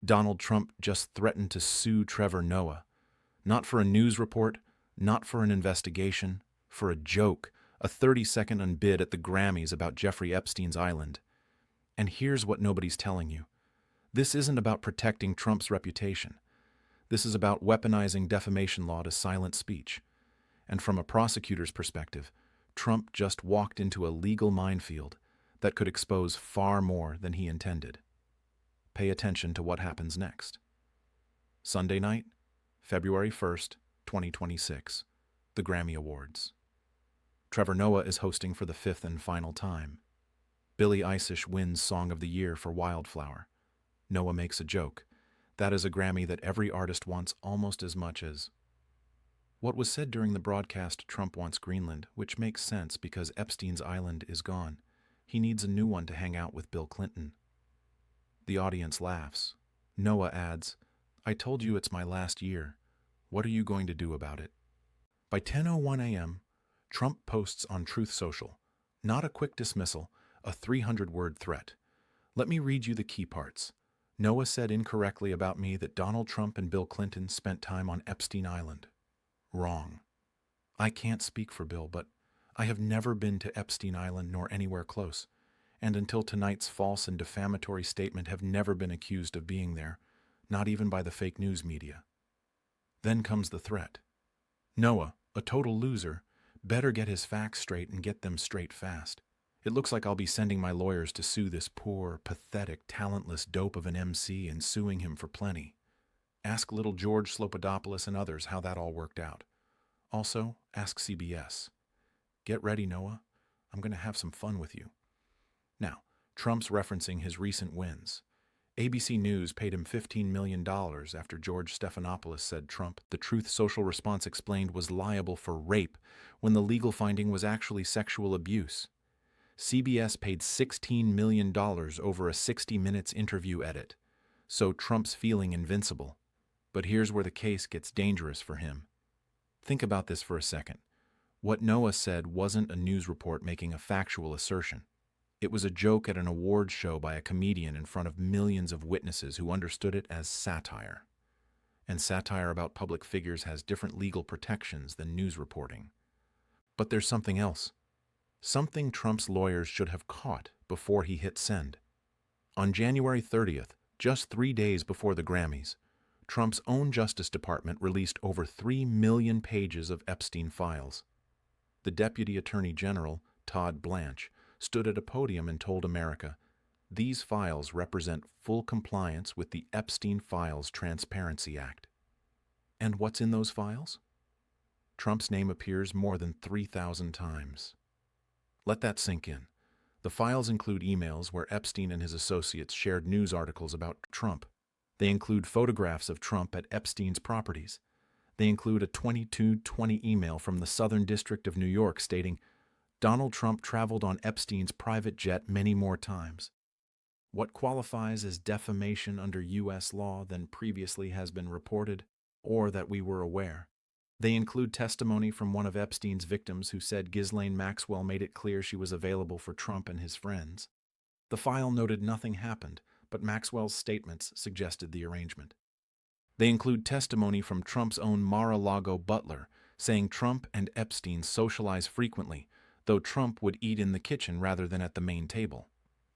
Donald Trump just threatened to sue Trevor Noah. Not for a news report, not for an investigation, for a joke, a 30-second unbid at the Grammys about Jeffrey Epstein's island. And here's what nobody's telling you. This isn't about protecting Trump's reputation. This is about weaponizing defamation law to silence speech. And from a prosecutor's perspective, Trump just walked into a legal minefield that could expose far more than he intended. Pay attention to what happens next. Sunday night, February 1st, 2026, the Grammy Awards. Trevor Noah is hosting for the fifth and final time. Billie Eilish wins Song of the Year for Wildflower. Noah makes a joke. That is a Grammy that every artist wants almost as much as. What was said during the broadcast, Trump wants Greenland, which makes sense because Epstein's island is gone. He needs a new one to hang out with Bill Clinton. The audience laughs. Noah adds, "I told you it's my last year. What are you going to do about it?" By 10:01 a.m., Trump posts on Truth Social, not a quick dismissal, a 300-word threat. Let me read you the key parts. Noah said incorrectly about me that Donald Trump and Bill Clinton spent time on Epstein Island. Wrong. I can't speak for Bill, but I have never been to Epstein Island nor anywhere close, and until tonight's false and defamatory statement have never been accused of being there, not even by the fake news media. Then comes the threat. Noah, a total loser, better get his facts straight and get them straight fast. It looks like I'll be sending my lawyers to sue this poor, pathetic, talentless dope of an MC and suing him for plenty. Ask little George Slopodopoulos and others how that all worked out. Also, ask CBS. Get ready, Noah. I'm going to have some fun with you. Now, Trump's referencing his recent wins. ABC News paid him $15 million after George Stephanopoulos said Trump, the Truth Social response explained, was liable for rape when the legal finding was actually sexual abuse. CBS paid $16 million over a 60 Minutes interview edit. So Trump's feeling invincible. But here's where the case gets dangerous for him. Think about this for a second. What Noah said wasn't a news report making a factual assertion. It was a joke at an awards show by a comedian in front of millions of witnesses who understood it as satire. And satire about public figures has different legal protections than news reporting. But there's something else. Something Trump's lawyers should have caught before he hit send. On January 30th, just 3 days before the Grammys, Trump's own Justice Department released over 3 million pages of Epstein files. The Deputy Attorney General, Todd Blanche, stood at a podium and told America, "These files represent full compliance with the Epstein Files Transparency Act." And what's in those files? Trump's name appears more than 3,000 times. Let that sink in. The files include emails where Epstein and his associates shared news articles about Trump. They include photographs of Trump at Epstein's properties. They include a 2220 email from the Southern District of New York stating, "Donald Trump traveled on Epstein's private jet many more times." What qualifies as defamation under U.S. law than previously has been reported, or that we were aware? They include testimony from one of Epstein's victims who said Ghislaine Maxwell made it clear she was available for Trump and his friends. The file noted nothing happened, but Maxwell's statements suggested the arrangement. They include testimony from Trump's own Mar-a-Lago butler, saying Trump and Epstein socialize frequently, though Trump would eat in the kitchen rather than at the main table.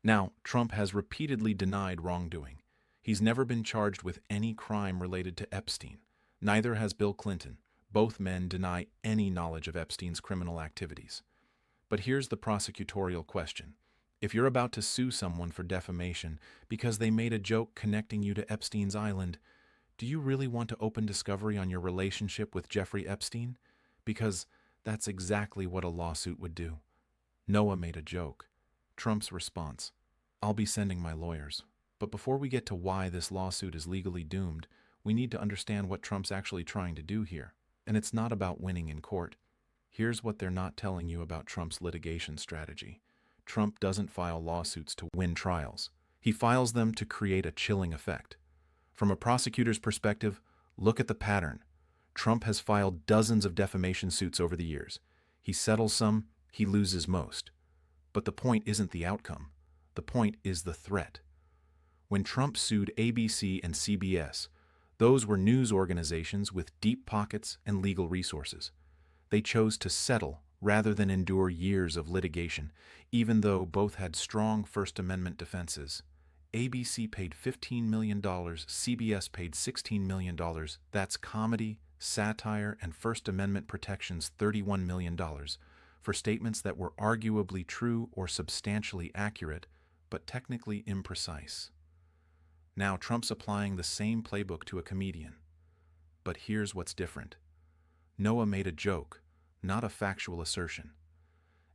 Now, Trump has repeatedly denied wrongdoing. He's never been charged with any crime related to Epstein. Neither has Bill Clinton. Both men deny any knowledge of Epstein's criminal activities. But here's the prosecutorial question. If you're about to sue someone for defamation because they made a joke connecting you to Epstein's island, do you really want to open discovery on your relationship with Jeffrey Epstein? Because that's exactly what a lawsuit would do. Noah made a joke. Trump's response: "I'll be sending my lawyers." But before we get to why this lawsuit is legally doomed, we need to understand what Trump's actually trying to do here. And it's not about winning in court. Here's what they're not telling you about Trump's litigation strategy. Trump doesn't file lawsuits to win trials. He files them to create a chilling effect. From a prosecutor's perspective, look at the pattern. Trump has filed dozens of defamation suits over the years. He settles some, he loses most. But the point isn't the outcome. The point is the threat. When Trump sued ABC and CBS, those were news organizations with deep pockets and legal resources. They chose to settle rather than endure years of litigation, even though both had strong First Amendment defenses. ABC paid $15 million, CBS paid $16 million. That's comedy, satire, and First Amendment protections $31 million for statements that were arguably true or substantially accurate, but technically imprecise. Now Trump's applying the same playbook to a comedian. But here's what's different. Noah made a joke, not a factual assertion.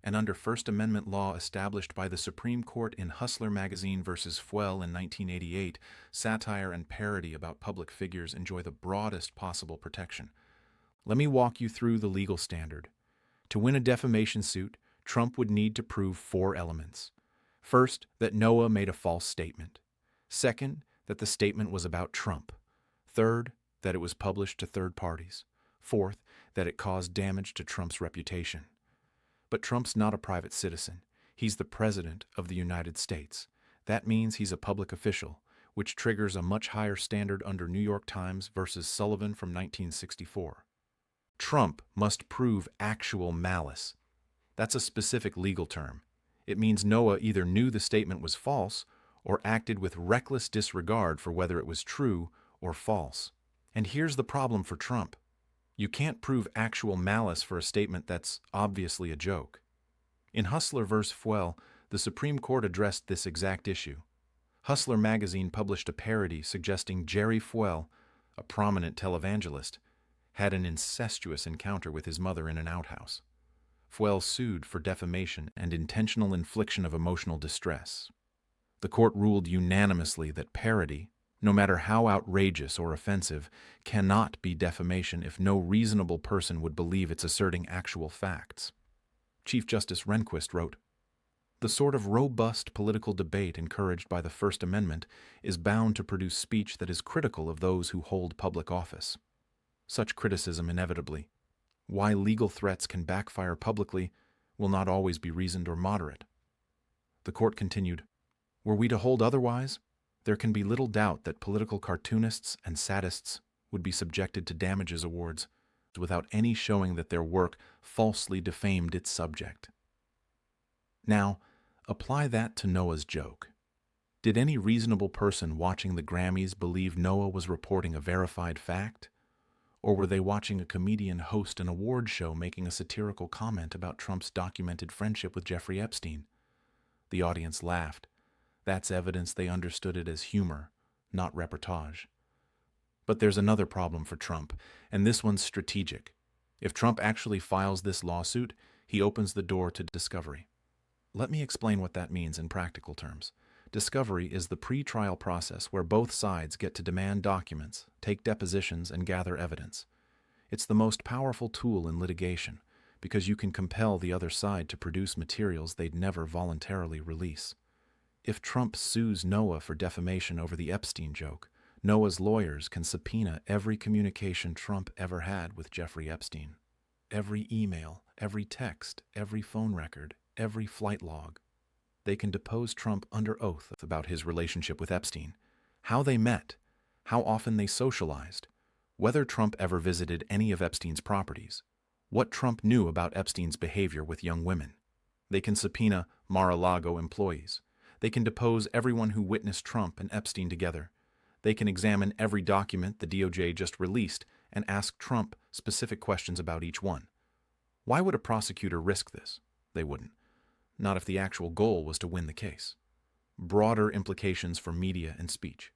And under First Amendment law established by the Supreme Court in Hustler magazine versus Fuel in 1988, satire and parody about public figures enjoy the broadest possible protection. Let me walk you through the legal standard. To win a defamation suit, Trump would need to prove 4 elements. First, that Noah made a false statement. Second, that the statement was about Trump. Third, that it was published to third parties. Fourth, that it caused damage to Trump's reputation. But Trump's not a private citizen. He's the President of the United States. That means he's a public official, which triggers a much higher standard under New York Times versus Sullivan from 1964. Trump must prove actual malice. That's a specific legal term. It means Noah either knew the statement was false or acted with reckless disregard for whether it was true or false. And here's the problem for Trump. You can't prove actual malice for a statement that's obviously a joke. In Hustler vs. Fuel, the Supreme Court addressed this exact issue. Hustler magazine published a parody suggesting Jerry Fuel, a prominent televangelist, had an incestuous encounter with his mother in an outhouse. Fuel sued for defamation and intentional infliction of emotional distress. The court ruled unanimously that parody, no matter how outrageous or offensive, cannot be defamation if no reasonable person would believe it's asserting actual facts. Chief Justice Rehnquist wrote, "The sort of robust political debate encouraged by the First Amendment is bound to produce speech that is critical of those who hold public office. Such criticism inevitably, why legal threats can backfire publicly, will not always be reasoned or moderate." The court continued, "Were we to hold otherwise, there can be little doubt that political cartoonists and sadists would be subjected to damages awards without any showing that their work falsely defamed its subject." Now, apply that to Noah's joke. Did any reasonable person watching the Grammys believe Noah was reporting a verified fact? Or were they watching a comedian host an award show making a satirical comment about Trump's documented friendship with Jeffrey Epstein? The audience laughed. That's evidence they understood it as humor, not reportage. But there's another problem for Trump, and this one's strategic. If Trump actually files this lawsuit, he opens the door to discovery. Let me explain what that means in practical terms. Discovery is the pre-trial process where both sides get to demand documents, take depositions, and gather evidence. It's the most powerful tool in litigation because you can compel the other side to produce materials they'd never voluntarily release. If Trump sues Noah for defamation over the Epstein joke, Noah's lawyers can subpoena every communication Trump ever had with Jeffrey Epstein. Every email, every text, every phone record, every flight log. They can depose Trump under oath about his relationship with Epstein, how they met, how often they socialized, whether Trump ever visited any of Epstein's properties, what Trump knew about Epstein's behavior with young women. They can subpoena Mar-a-Lago employees. They can depose everyone who witnessed Trump and Epstein together. They can examine every document the DOJ just released and ask Trump specific questions about each one. Why would a prosecutor risk this? They wouldn't. Not if the actual goal was to win the case. Broader implications for media and speech.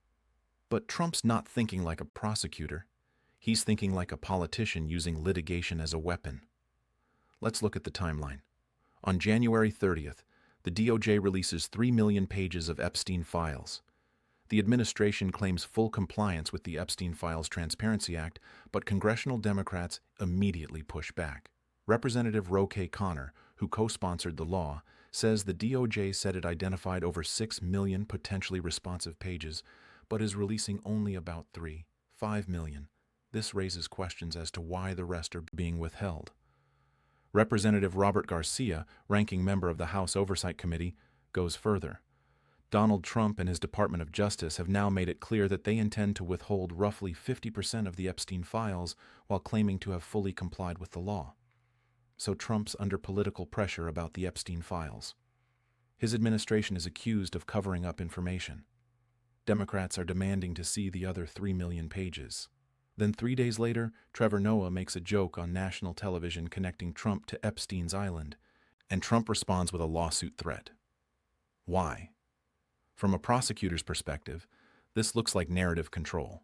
But Trump's not thinking like a prosecutor. He's thinking like a politician using litigation as a weapon. Let's look at the timeline. On January 30th, the DOJ releases 3 million pages of Epstein files. The administration claims full compliance with the Epstein Files Transparency Act, but congressional Democrats immediately push back. Representative Roque Connor, who co-sponsored the law, says the DOJ said it identified over 6 million potentially responsive pages, but is releasing only about 5 million. This raises questions as to why the rest are being withheld. Representative Robert Garcia, ranking member of the House Oversight Committee, goes further. Donald Trump and his Department of Justice have now made it clear that they intend to withhold roughly 50% of the Epstein files while claiming to have fully complied with the law. So Trump's under political pressure about the Epstein files. His administration is accused of covering up information. Democrats are demanding to see the other 3 million pages. Then 3 days later, Trevor Noah makes a joke on national television connecting Trump to Epstein's island, and Trump responds with a lawsuit threat. Why? From a prosecutor's perspective, this looks like narrative control.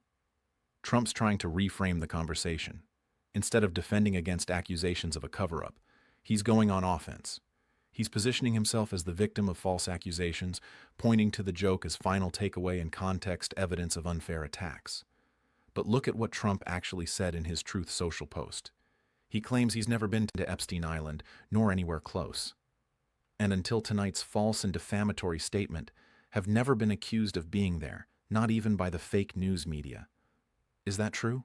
Trump's trying to reframe the conversation. Instead of defending against accusations of a cover-up, he's going on offense. He's positioning himself as the victim of false accusations, pointing to the joke as final takeaway and context evidence of unfair attacks. But look at what Trump actually said in his Truth Social post. He claims he's never been to Epstein Island, nor anywhere close. And until tonight's false and defamatory statement, have never been accused of being there, not even by the fake news media. Is that true?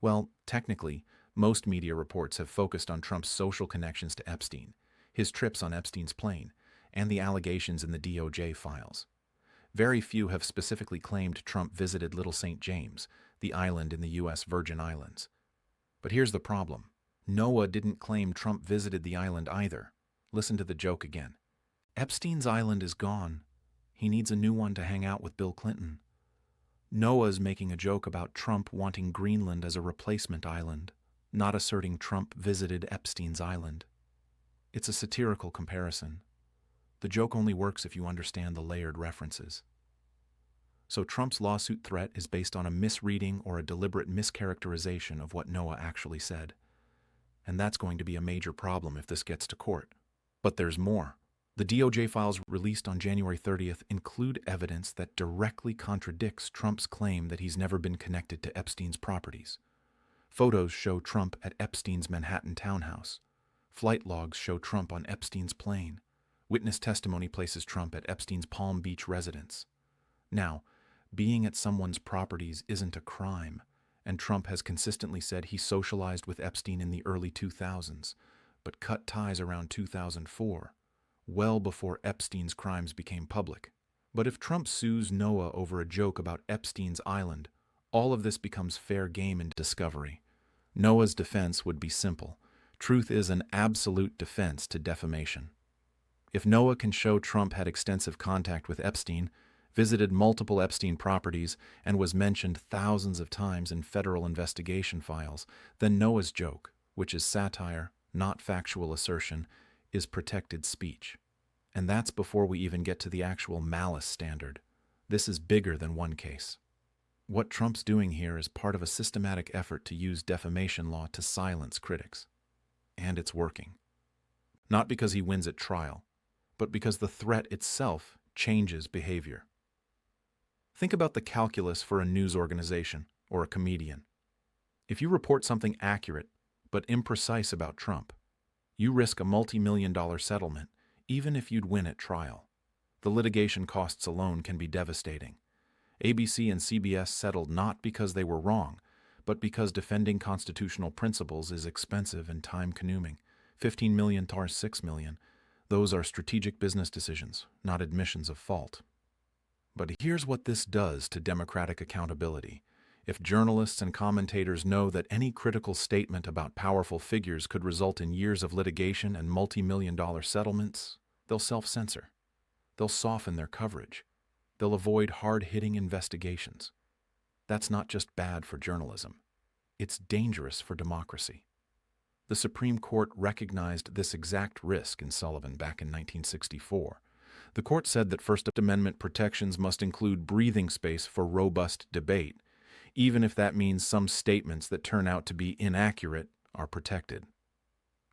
Well, technically, most media reports have focused on Trump's social connections to Epstein, his trips on Epstein's plane, and the allegations in the DOJ files. Very few have specifically claimed Trump visited Little St. James, the island in the U.S. Virgin Islands. But here's the problem. Noah didn't claim Trump visited the island either. Listen to the joke again. Epstein's island is gone. He needs a new one to hang out with Bill Clinton. Noah's making a joke about Trump wanting Greenland as a replacement island, not asserting Trump visited Epstein's island. It's a satirical comparison. The joke only works if you understand the layered references. So Trump's lawsuit threat is based on a misreading or a deliberate mischaracterization of what Noah actually said. And that's going to be a major problem if this gets to court. But there's more. The DOJ files released on January 30th include evidence that directly contradicts Trump's claim that he's never been connected to Epstein's properties. Photos show Trump at Epstein's Manhattan townhouse. Flight logs show Trump on Epstein's plane. Witness testimony places Trump at Epstein's Palm Beach residence. Now, being at someone's properties isn't a crime, and Trump has consistently said he socialized with Epstein in the early 2000s, but cut ties around 2004. Well before Epstein's crimes became public. But if Trump sues Noah over a joke about Epstein's island, all of this becomes fair game in discovery. Noah's defense would be simple. Truth is an absolute defense to defamation. If Noah can show Trump had extensive contact with Epstein, visited multiple Epstein properties, and was mentioned thousands of times in federal investigation files, then Noah's joke, which is satire, not factual assertion, is protected speech. And that's before we even get to the actual malice standard. This is bigger than one case. What Trump's doing here is part of a systematic effort to use defamation law to silence critics. And it's working. Not because he wins at trial, but because the threat itself changes behavior. Think about the calculus for a news organization or a comedian. If you report something accurate but imprecise about Trump, you risk a multi-million-dollar settlement, even if you'd win at trial. The litigation costs alone can be devastating. ABC and CBS settled not because they were wrong, but because defending constitutional principles is expensive and time-consuming. $15 million to $6 million. Those are strategic business decisions, not admissions of fault. But here's what this does to democratic accountability. If journalists and commentators know that any critical statement about powerful figures could result in years of litigation and multi-million-dollar settlements, they'll self-censor. They'll soften their coverage. They'll avoid hard-hitting investigations. That's not just bad for journalism. It's dangerous for democracy. The Supreme Court recognized this exact risk in Sullivan back in 1964. The court said that First Amendment protections must include breathing space for robust debate, even if that means some statements that turn out to be inaccurate are protected.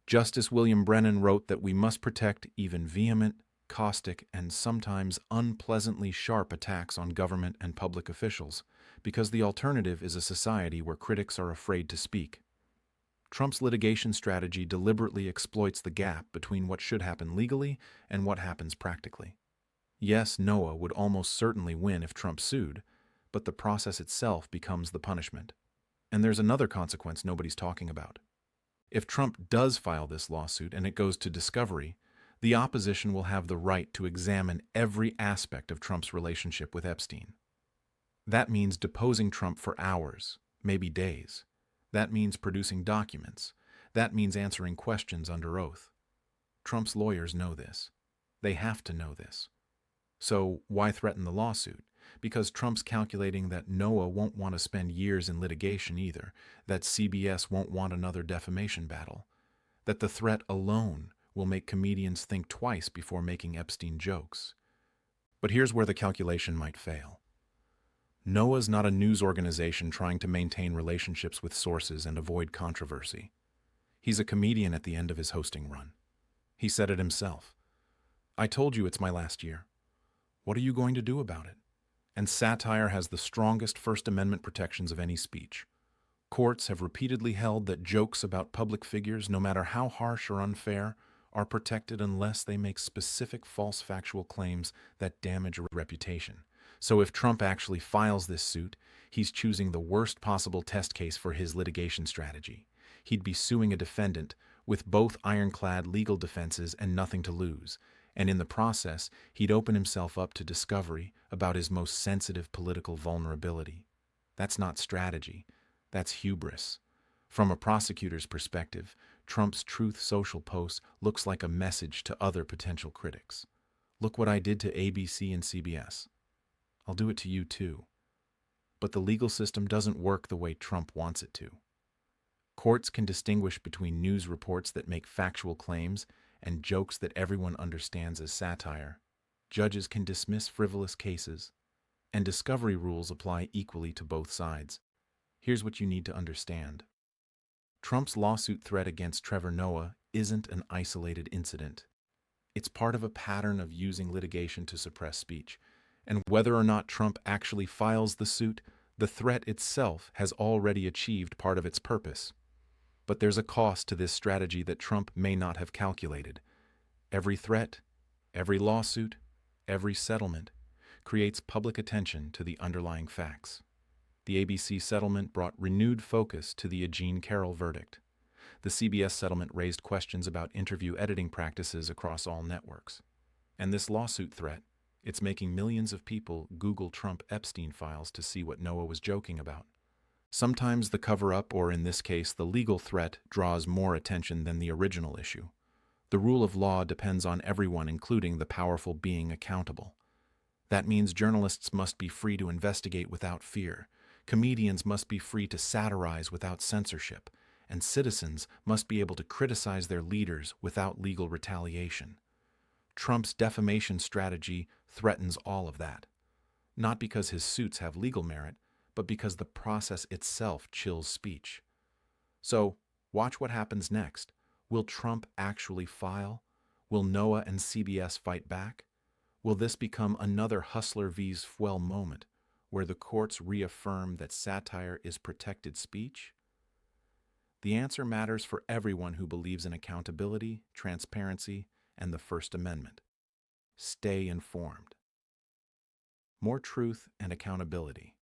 Justice William Brennan wrote that we must protect even vehement, caustic, and sometimes unpleasantly sharp attacks on government and public officials, because the alternative is a society where critics are afraid to speak. Trump's litigation strategy deliberately exploits the gap between what should happen legally and what happens practically. Yes, Noah would almost certainly win if Trump sued, but the process itself becomes the punishment. And there's another consequence nobody's talking about. If Trump does file this lawsuit and it goes to discovery, The opposition will have the right to examine every aspect of Trump's relationship with Epstein. That means deposing Trump for hours, maybe days. That means producing documents. That means answering questions under oath. Trump's lawyers know this. They have to know this. So why threaten the lawsuit? Because Trump's calculating that Noah won't want to spend years in litigation either, that CBS won't want another defamation battle, that the threat alone will make comedians think twice before making Epstein jokes. But here's where the calculation might fail. Noah's not a news organization trying to maintain relationships with sources and avoid controversy. He's a comedian at the end of his hosting run. He said it himself. I told you it's my last year. What are you going to do about it? And satire has the strongest First Amendment protections of any speech. Courts have repeatedly held that jokes about public figures, no matter how harsh or unfair, are protected unless they make specific false factual claims that damage a reputation. So if Trump actually files this suit, he's choosing the worst possible test case for his litigation strategy. He'd be suing a defendant with both ironclad legal defenses and nothing to lose. And in the process, he'd open himself up to discovery about his most sensitive political vulnerability. That's not strategy. That's hubris. From a prosecutor's perspective, Trump's Truth Social post looks like a message to other potential critics. Look what I did to ABC and CBS. I'll do it to you too. But the legal system doesn't work the way Trump wants it to. Courts can distinguish between news reports that make factual claims and jokes that everyone understands as satire. Judges can dismiss frivolous cases, and discovery rules apply equally to both sides. Here's what you need to understand. Trump's lawsuit threat against Trevor Noah isn't an isolated incident. It's part of a pattern of using litigation to suppress speech. And whether or not Trump actually files the suit, the threat itself has already achieved part of its purpose. But there's a cost to this strategy that Trump may not have calculated. Every threat, every lawsuit, every settlement creates public attention to the underlying facts. The ABC settlement brought renewed focus to the Jean Carroll verdict. The CBS settlement raised questions about interview editing practices across all networks. And this lawsuit threat, it's making millions of people Google Trump Epstein files to see what Noah was joking about. Sometimes the cover-up, or in this case, the legal threat, draws more attention than the original issue. The rule of law depends on everyone, including the powerful, being accountable. That means journalists must be free to investigate without fear. Comedians must be free to satirize without censorship. And citizens must be able to criticize their leaders without legal retaliation. Trump's defamation strategy threatens all of that. Not because his suits have legal merit, but because the process itself chills speech. So, watch what happens next. Will Trump actually file? Will Noah and CBS fight back? Will this become another Hustler vs. Fuel moment, where the courts reaffirm that satire is protected speech? The answer matters for everyone who believes in accountability, transparency, and the First Amendment. Stay informed. More truth and accountability.